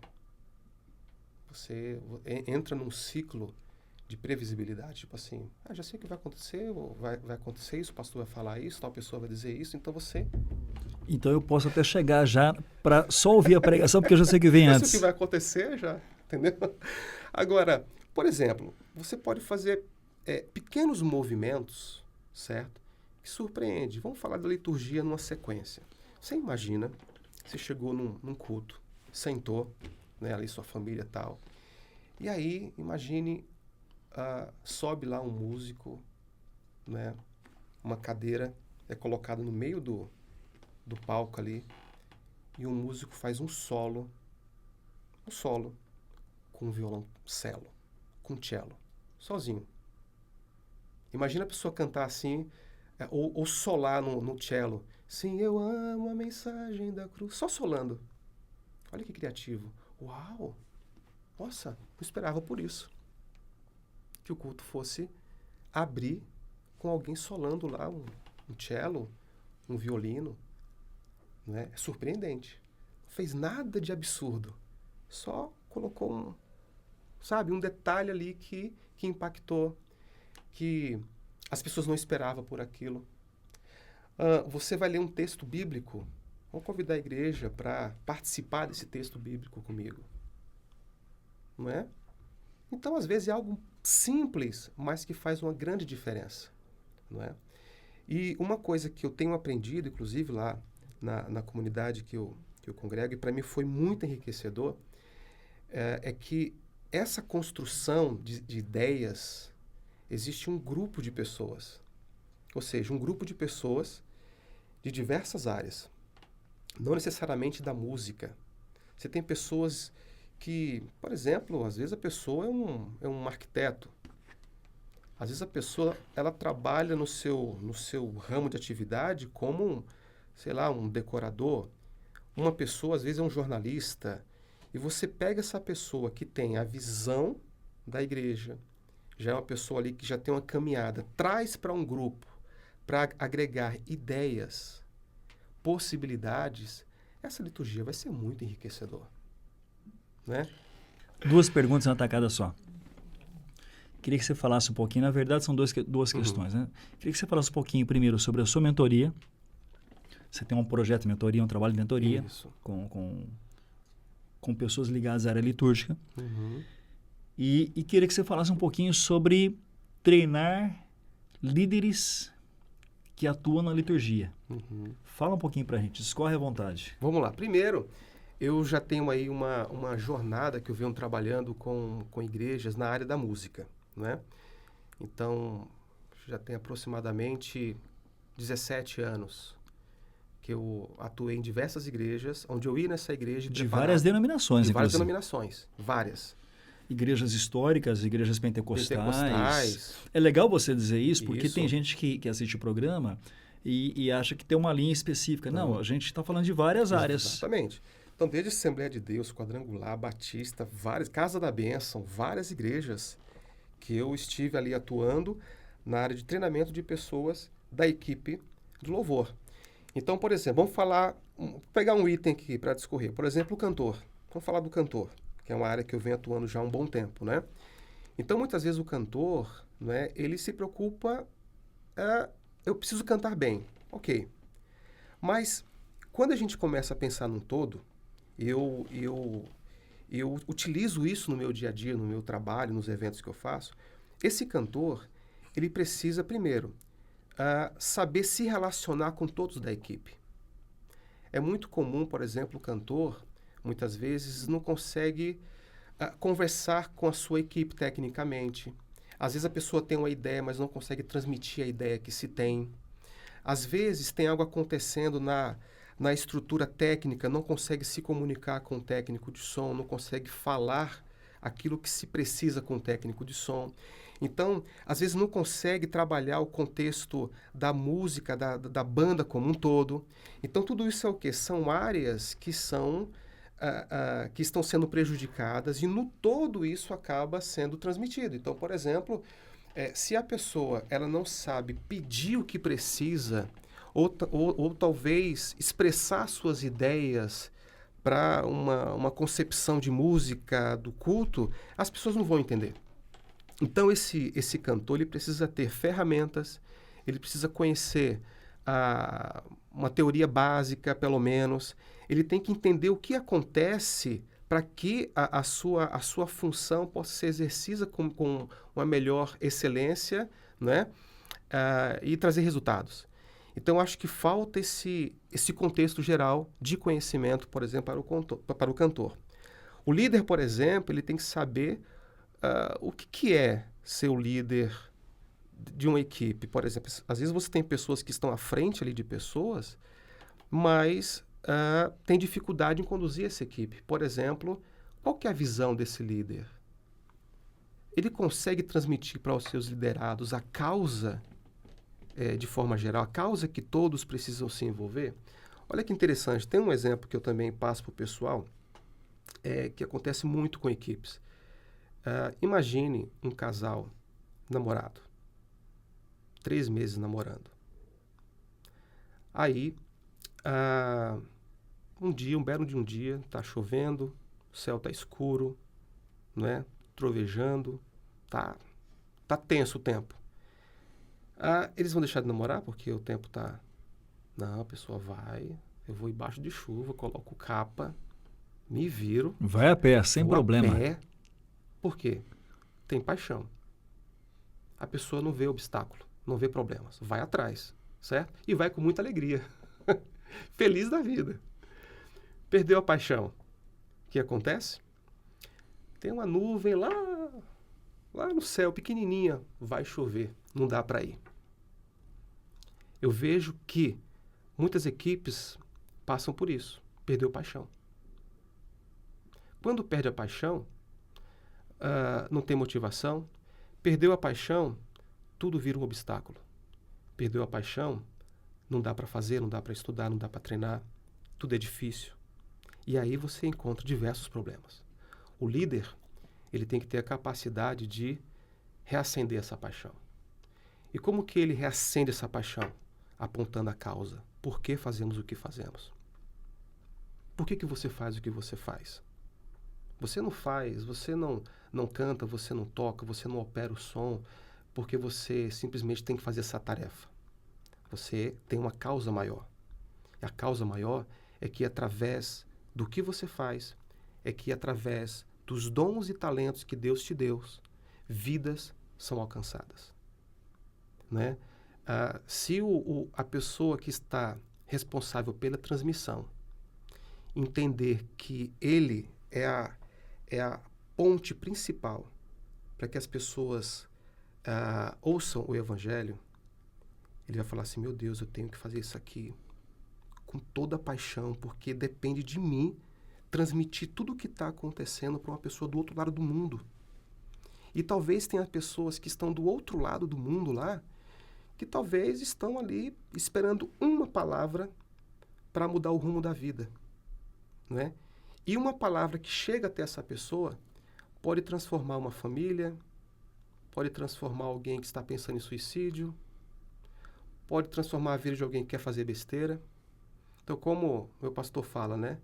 Você entra num ciclo de previsibilidade, tipo assim, já sei o que vai acontecer, vai acontecer isso, o pastor vai falar isso, tal pessoa vai dizer isso, então você... Então eu posso até chegar já para só ouvir a pregação, porque eu já sei o que vem antes. Já sei o que vai acontecer, já, entendeu? Agora, por exemplo, você pode fazer pequenos movimentos, certo? Que surpreende. Vamos falar da liturgia numa sequência. Você imagina, você chegou num culto, sentou, né, ali sua família e tal, e aí, imagine, sobe lá um músico, né, uma cadeira é colocada no meio do palco ali, e um músico faz um solo com um violoncelo, com cello, sozinho. Imagina a pessoa cantar assim, ou solar no cello. Sim, eu amo a mensagem da cruz. Só solando. Olha que criativo. Uau! Nossa, não esperava por isso. Que o culto fosse abrir com alguém solando lá um cello, um violino. Né? É surpreendente. Não fez nada de absurdo. Só colocou um detalhe ali que impactou, que as pessoas não esperavam por aquilo. Você vai ler um texto bíblico, vou convidar a igreja para participar desse texto bíblico comigo. Não é? Então, às vezes, é algo simples, mas que faz uma grande diferença. Não é? E uma coisa que eu tenho aprendido, inclusive lá na comunidade que eu congrego, e para mim foi muito enriquecedor, é que essa construção de ideias, existe um grupo de pessoas, ou seja, um grupo de pessoas de diversas áreas, não necessariamente da música. Você tem pessoas que, por exemplo, às vezes a pessoa é um arquiteto, às vezes a pessoa ela trabalha no seu ramo de atividade como um decorador, uma pessoa às vezes é um jornalista, e você pega essa pessoa que tem a visão da igreja, já é uma pessoa ali que já tem uma caminhada, traz para um grupo, para agregar ideias, possibilidades, essa liturgia vai ser muito enriquecedora. Né? 2 perguntas na tacada só. Queria que você falasse um pouquinho, na verdade são duas questões, né? Queria que você falasse um pouquinho primeiro sobre a sua mentoria. Você tem um projeto de mentoria, um trabalho de mentoria com pessoas ligadas à área litúrgica. E queria que você falasse um pouquinho sobre treinar líderes que atuam na liturgia. Fala um pouquinho pra gente, escorre à vontade. Vamos lá. Primeiro, eu já tenho aí uma jornada que eu venho trabalhando com igrejas na área da música, né? Então, já tem aproximadamente 17 anos que eu atuei em diversas igrejas, onde eu ia nessa igreja... De várias denominações, de várias inclusive. denominações, várias. Igrejas históricas, igrejas pentecostais. É legal você dizer isso, porque Isso. tem gente que assiste o programa e acha que tem uma linha específica. Não, a gente está falando de várias áreas. Exatamente. Então, desde Assembleia de Deus, Quadrangular, Batista, Casa da Bênção, várias igrejas que eu estive ali atuando na área de treinamento de pessoas da equipe de louvor. Então, por exemplo, vamos pegar um item aqui para discorrer. Por exemplo, o cantor. Vamos falar do cantor, que é uma área que eu venho atuando já há um bom tempo, né? Então, muitas vezes o cantor, né, ele se preocupa, eu preciso cantar bem, ok. Mas, quando a gente começa a pensar num todo, eu utilizo isso no meu dia a dia, no meu trabalho, nos eventos que eu faço. Esse cantor, ele precisa, primeiro, saber se relacionar com todos da equipe. É muito comum, por exemplo, o cantor, muitas vezes, não consegue conversar com a sua equipe tecnicamente. Às vezes a pessoa tem uma ideia, mas não consegue transmitir a ideia que se tem. Às vezes tem algo acontecendo na estrutura técnica, não consegue se comunicar com o técnico de som, não consegue falar aquilo que se precisa com o técnico de som. Então, às vezes não consegue trabalhar o contexto da música, da banda como um todo. Então, tudo isso é o quê? São áreas que que estão sendo prejudicadas e no todo isso acaba sendo transmitido. Então, por exemplo, se a pessoa ela não sabe pedir o que precisa ou talvez expressar suas ideias para uma concepção de música, do culto, as pessoas não vão entender. Então, esse cantor ele precisa ter ferramentas, ele precisa conhecer uma teoria básica, pelo menos. Ele tem que entender o que acontece para que a sua função possa ser exercida com uma melhor excelência, né? E trazer resultados. Então, acho que falta esse contexto geral de conhecimento, por exemplo, para o cantor. O líder, por exemplo, ele tem que saber o que é ser o líder de uma equipe. Por exemplo, às vezes você tem pessoas que estão à frente ali de pessoas, mas tem dificuldade em conduzir essa equipe. Por exemplo, qual que é a visão desse líder? Ele consegue transmitir para os seus liderados a causa, de forma geral, a causa que todos precisam se envolver? Olha que interessante, tem um exemplo que eu também passo para o pessoal, que acontece muito com equipes. Imagine um casal namorado, 3 meses namorando. Aí, um belo de um dia, está chovendo, o céu está escuro, né? Trovejando, tá tenso o tempo. Eles vão deixar de namorar porque o tempo tá... Não, a pessoa vai, eu vou embaixo de chuva, coloco capa, me viro. Vai a pé, sem problema. A pé. Por quê? Tem paixão. A pessoa não vê obstáculo, não vê problemas, vai atrás, certo? E vai com muita alegria. Feliz da vida. Perdeu a paixão. O que acontece? Tem uma nuvem lá no céu, pequenininha, vai chover, não dá para ir. Eu vejo que muitas equipes passam por isso, perdeu a paixão. Quando perde a paixão, não tem motivação, perdeu a paixão, tudo vira um obstáculo. Perdeu a paixão, não dá para fazer, não dá para estudar, não dá para treinar, tudo é difícil. E aí você encontra diversos problemas. O líder, ele tem que ter a capacidade de reacender essa paixão. E como que ele reacende essa paixão? Apontando a causa. Por que fazemos o que fazemos? Por que você faz o que você faz? Você não faz, você não canta, você não toca, você não opera o som, porque você simplesmente tem que fazer essa tarefa. Você tem uma causa maior. E a causa maior é que através do que você faz, é que através dos dons e talentos que Deus te deu, vidas são alcançadas. Né? Se a pessoa que está responsável pela transmissão entender que ele é a ponte principal para que as pessoas ouçam o Evangelho, ele vai falar assim, meu Deus, eu tenho que fazer isso aqui com toda a paixão, porque depende de mim transmitir tudo o que está acontecendo para uma pessoa do outro lado do mundo. E talvez tenha pessoas que estão do outro lado do mundo lá, que talvez estão ali esperando uma palavra para mudar o rumo da vida, né? E uma palavra que chega até essa pessoa pode transformar uma família, pode transformar alguém que está pensando em suicídio, pode transformar a vida de alguém que quer fazer besteira. Então, como meu pastor fala, né?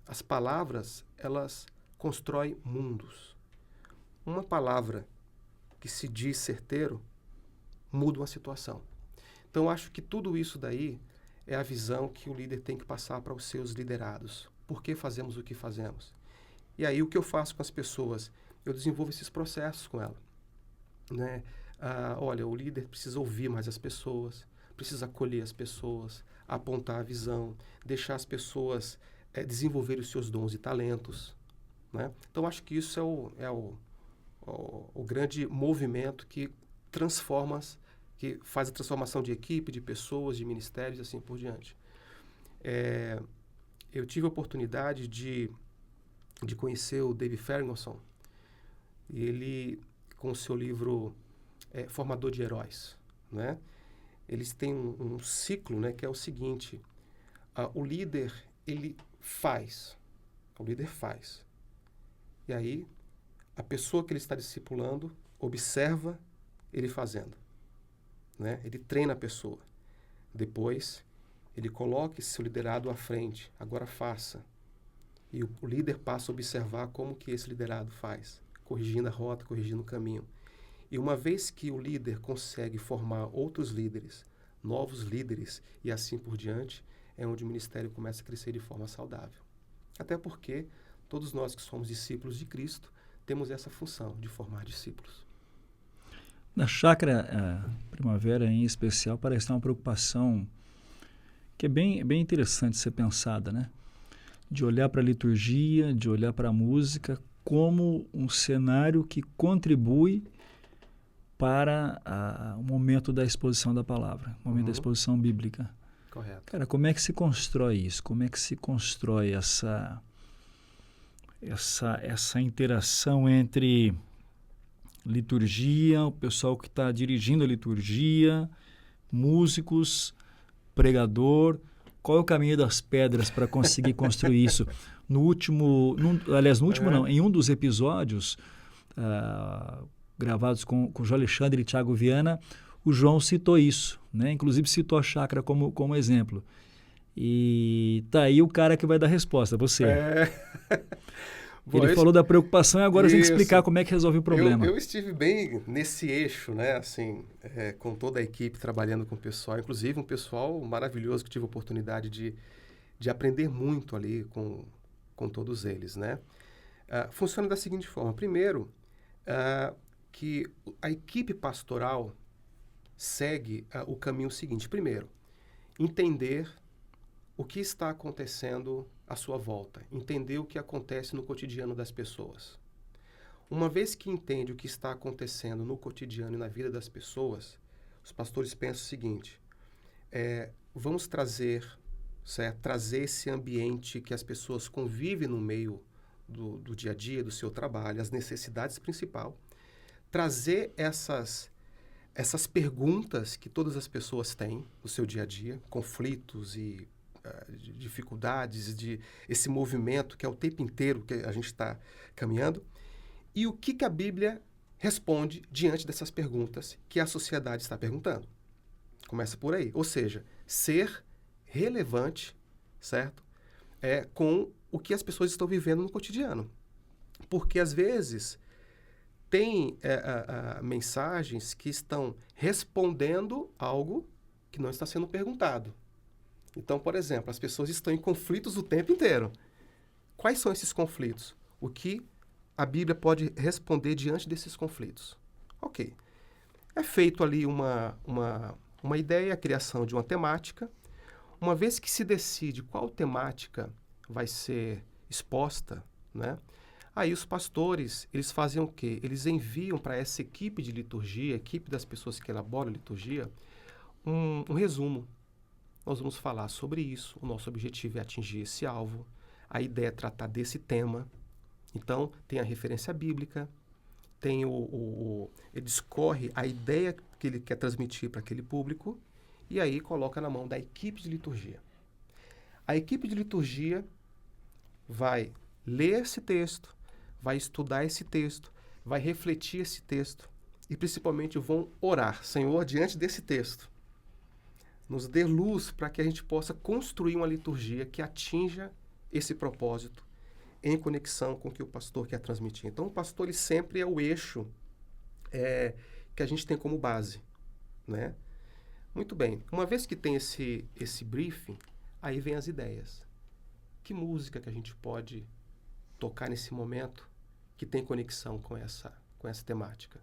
As palavras, elas constroem mundos. Uma palavra que se diz certeiro muda uma situação. Então, acho que tudo isso daí é a visão que o líder tem que passar para os seus liderados. Por que fazemos o que fazemos? E aí, o que eu faço com as pessoas? Eu desenvolvo esses processos com ela, né? Olha, o líder precisa ouvir mais as pessoas, precisa acolher as pessoas, apontar a visão, deixar as pessoas desenvolver os seus dons e talentos, né? Então, acho que isso é o grande movimento que faz a transformação de equipe, de pessoas, de ministérios e assim por diante. Eu tive a oportunidade de conhecer o David Ferguson, e ele, com o seu livro Formador de Heróis, né? Eles têm um ciclo, né, que é o seguinte: o líder, ele faz. O líder faz. E aí, a pessoa que ele está discipulando observa ele fazendo, né? Ele treina a pessoa. Depois, ele coloca esse seu liderado à frente. Agora faça. E o líder passa a observar como que esse liderado faz, corrigindo a rota, corrigindo o caminho. E uma vez que o líder consegue formar outros líderes, novos líderes e assim por diante, é onde o ministério começa a crescer de forma saudável. Até porque todos nós que somos discípulos de Cristo temos essa função de formar discípulos. Na Chácara Primavera, em especial, parece ter uma preocupação que é bem interessante ser pensada, né? De olhar para a liturgia, de olhar para a música como um cenário que contribui para o momento da exposição da palavra, o momento da exposição bíblica. Correto. Cara, como é que se constrói isso? Como é que se constrói essa interação entre liturgia, o pessoal que está dirigindo a liturgia, músicos, pregador? Qual é o caminho das pedras para conseguir construir isso? Em um dos episódios gravados com o João Alexandre e Thiago Viana, o João citou isso, né? Inclusive citou a chácara como exemplo. E tá aí o cara que vai dar resposta, você. Ele falou da preocupação e agora você tem que explicar como é que resolve o problema. Eu estive bem nesse eixo, né? Assim, com toda a equipe, trabalhando com o pessoal, inclusive um pessoal maravilhoso que tive a oportunidade de aprender muito ali com todos eles, né? Funciona da seguinte forma. Primeiro, que a equipe pastoral segue o caminho seguinte. Primeiro, entender o que está acontecendo à sua volta, entender o que acontece no cotidiano das pessoas. Uma vez que entende o que está acontecendo no cotidiano e na vida das pessoas, os pastores pensam o seguinte: vamos trazer esse ambiente que as pessoas convivem no meio do dia a dia, do seu trabalho, as necessidades principais, trazer essas perguntas que todas as pessoas têm no seu dia a dia, conflitos e dificuldades, esse movimento que é o tempo inteiro que a gente está caminhando, e o que a Bíblia responde diante dessas perguntas que a sociedade está perguntando. Começa por aí. Ou seja, ser relevante, certo? Com o que as pessoas estão vivendo no cotidiano. Porque, às vezes, tem mensagens que estão respondendo algo que não está sendo perguntado. Então, por exemplo, as pessoas estão em conflitos o tempo inteiro. Quais são esses conflitos? O que a Bíblia pode responder diante desses conflitos? Ok. É feito ali uma ideia, a criação de uma temática. Uma vez que se decide qual temática vai ser exposta, né? Aí os pastores, eles fazem o quê? Eles enviam para essa equipe de liturgia, a equipe das pessoas que elaboram a liturgia, um resumo. nós vamos falar sobre isso. O nosso objetivo é atingir esse alvo. A ideia é tratar desse tema. Então, tem a referência bíblica, tem ele discorre a ideia que ele quer transmitir para aquele público e aí coloca na mão da equipe de liturgia. A equipe de liturgia vai ler esse texto, vai estudar esse texto, vai refletir esse texto e principalmente vão orar. Senhor, diante desse texto, nos dê luz para que a gente possa construir uma liturgia que atinja esse propósito em conexão com o que o pastor quer transmitir. Então, o pastor ele sempre é o eixo que a gente tem como base, né? Muito bem. Uma vez que tem esse briefing, aí vem as ideias. Que música que a gente pode tocar nesse momento que tem conexão com essa temática?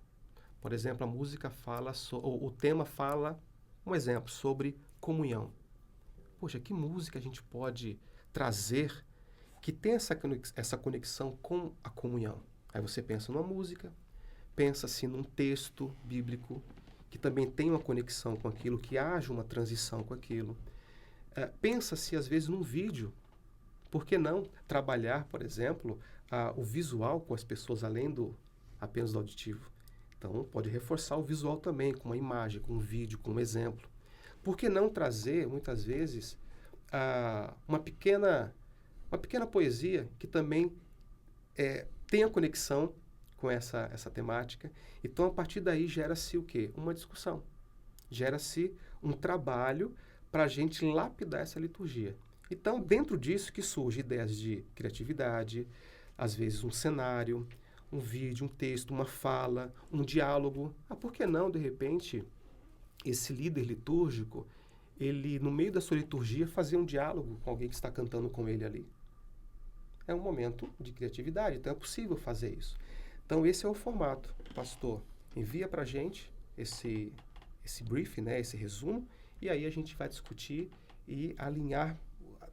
Por exemplo, a música fala, o tema fala, um exemplo, sobre comunhão. Poxa, que música a gente pode trazer que tem essa conexão com a comunhão? Aí você pensa numa música, pensa-se num texto bíblico que também tem uma conexão com aquilo, que haja uma transição com aquilo. Pensa-se, às vezes, num vídeo. Por que não trabalhar, por exemplo, o visual com as pessoas, além apenas do auditivo? Então, pode reforçar o visual também, com uma imagem, com um vídeo, com um exemplo. Por que não trazer, muitas vezes, uma pequena poesia que também tenha conexão com essa temática? Então, a partir daí, gera-se o quê? Uma discussão. Gera-se um trabalho para a gente lapidar essa liturgia. Então, dentro disso que surgem ideias de criatividade, às vezes um cenário, um vídeo, um texto, uma fala, um diálogo. Por que não, de repente, esse líder litúrgico, ele, no meio da sua liturgia, fazer um diálogo com alguém que está cantando com ele ali? É um momento de criatividade, então é possível fazer isso. Então, esse é o formato. Pastor, envia para a gente esse briefing, né, esse resumo, e aí a gente vai discutir e alinhar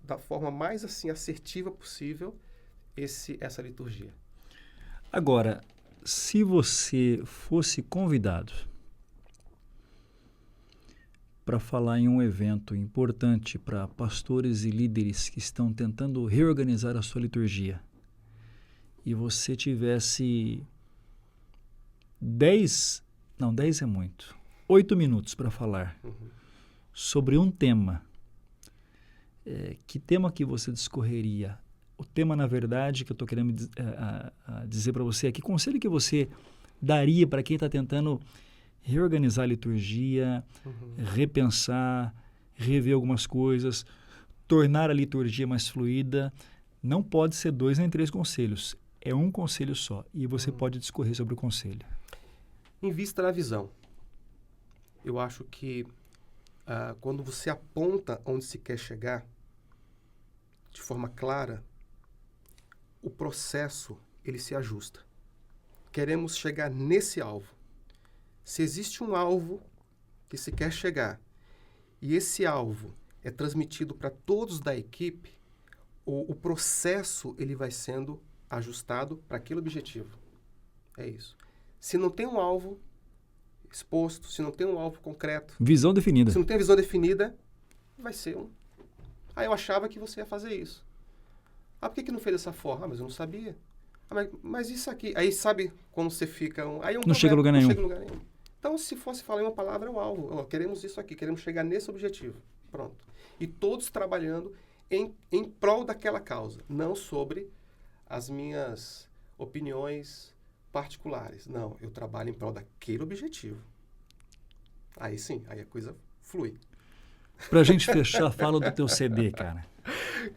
da forma mais assim assertiva possível essa liturgia. Agora, se você fosse convidado para falar em um evento importante para pastores e líderes que estão tentando reorganizar a sua liturgia, e você tivesse 10 é muito, 8 minutos para falar sobre um tema, que tema que você discorreria? O tema, na verdade, que eu estou querendo dizer para você é que conselho que você daria para quem está tentando reorganizar a liturgia, repensar, rever algumas coisas, tornar a liturgia mais fluida. Não pode ser 2 nem 3 conselhos, é um conselho só, e você pode discorrer sobre o conselho. Invista na visão. Eu acho que quando você aponta onde se quer chegar, de forma clara, o processo ele se ajusta. Queremos chegar nesse alvo. Se existe um alvo que se quer chegar e esse alvo é transmitido para todos da equipe, o processo ele vai sendo ajustado para aquele objetivo. É isso. Se não tem um alvo exposto, se não tem um alvo concreto, visão definida. Se não tem visão definida, vai ser um... eu achava que você ia fazer isso. Por que não fez dessa forma? Mas eu não sabia. Mas isso aqui... Aí sabe quando você fica... Aí não chega a lugar nenhum. Então, se fosse falar em uma palavra, é o alvo. Queremos isso aqui, queremos chegar nesse objetivo. Pronto. E todos trabalhando em prol daquela causa. Não sobre as minhas opiniões particulares. Não, eu trabalho em prol daquele objetivo. Aí sim, aí a coisa flui. Pra gente fechar, fala do teu CD, cara.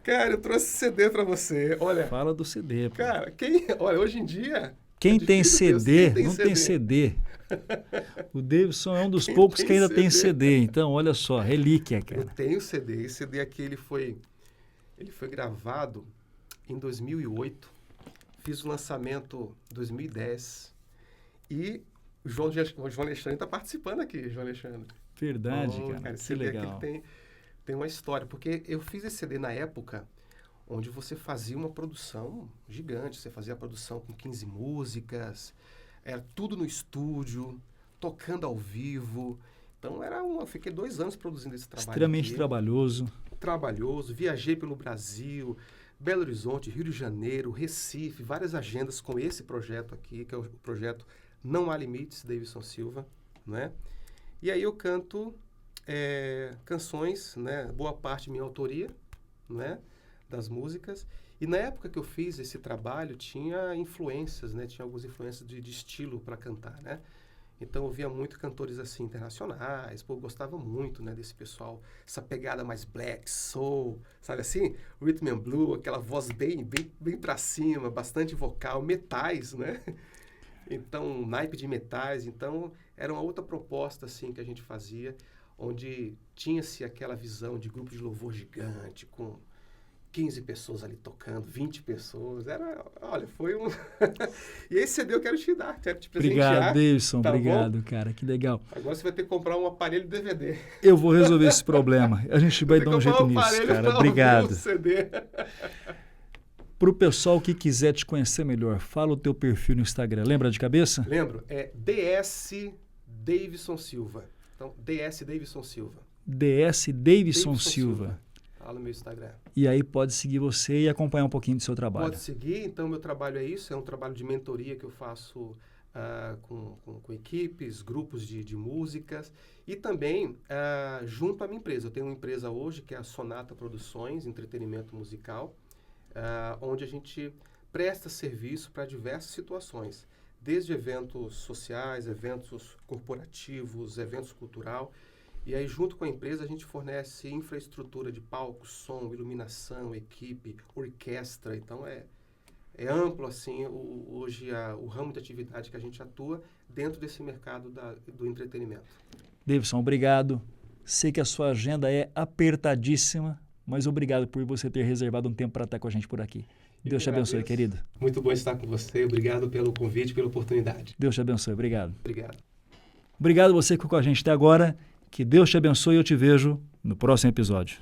Cara, eu trouxe CD pra você. Olha. Fala do CD, pô. Cara, olha, hoje em dia... Quem tem CD, não tem CD. O Davidson é um dos poucos que ainda tem CD. Então, olha só, relíquia, cara. Eu tenho CD. Esse CD aqui, ele foi gravado em 2008. Fiz o lançamento em 2010. E o João Alexandre está participando aqui, João Alexandre. Verdade, cara. Esse CD legal. Aqui tem uma história. Porque eu fiz esse CD na época onde você fazia uma produção gigante. Você fazia a produção com 15 músicas, era tudo no estúdio, tocando ao vivo. Então eu fiquei 2 anos produzindo esse trabalho. Extremamente aqui. trabalhoso. Viajei pelo Brasil, Belo Horizonte, Rio de Janeiro, Recife, várias agendas com esse projeto aqui, que é o projeto Não Há Limites, Davidson Silva, né? E aí eu canto canções, né? Boa parte minha autoria, né? Das músicas. E na época que eu fiz esse trabalho, tinha influências, né? Tinha algumas influências de estilo para cantar, né? Então eu via muito cantores assim internacionais, eu gostava muito, né, desse pessoal, essa pegada mais black, soul, sabe assim? Rhythm and blues, aquela voz bem para cima, bastante vocal, metais, né? Então, naipe de metais, então era uma outra proposta assim que a gente fazia, onde tinha-se aquela visão de grupo de louvor gigante, com 15 pessoas ali tocando, 20 pessoas, foi um... E esse CD eu quero te dar, quero te presentear. Obrigado, Davidson, tá obrigado, bom? cara, que legal. Agora você vai ter que comprar um aparelho DVD. Eu vou resolver esse problema, a gente vai dar um jeito nisso, cara, obrigado. Para o pessoal que quiser te conhecer melhor, fala o teu perfil no Instagram, lembra de cabeça? Lembro, é DS Davidson Silva. Então, DS Davidson Silva. DS Davidson Silva. Fala no meu Instagram. E aí pode seguir você e acompanhar um pouquinho do seu trabalho. Pode seguir, então meu trabalho é isso, é um trabalho de mentoria que eu faço com equipes, grupos de músicas e também junto à minha empresa. Eu tenho uma empresa hoje que é a Sonata Produções, Entretenimento Musical, onde a gente presta serviço para diversas situações, desde eventos sociais, eventos corporativos, eventos cultural. E aí, junto com a empresa, a gente fornece infraestrutura de palco, som, iluminação, equipe, orquestra. Então, é amplo, assim, hoje o ramo de atividade que a gente atua dentro desse mercado do entretenimento. Davidson, obrigado. Sei que a sua agenda é apertadíssima, mas obrigado por você ter reservado um tempo para estar com a gente por aqui. Deus te abençoe, querido. Muito bom estar com você. Obrigado pelo convite, pela oportunidade. Deus te abençoe. Obrigado. Obrigado. Obrigado você que ficou com a gente até agora. Que Deus te abençoe e eu te vejo no próximo episódio.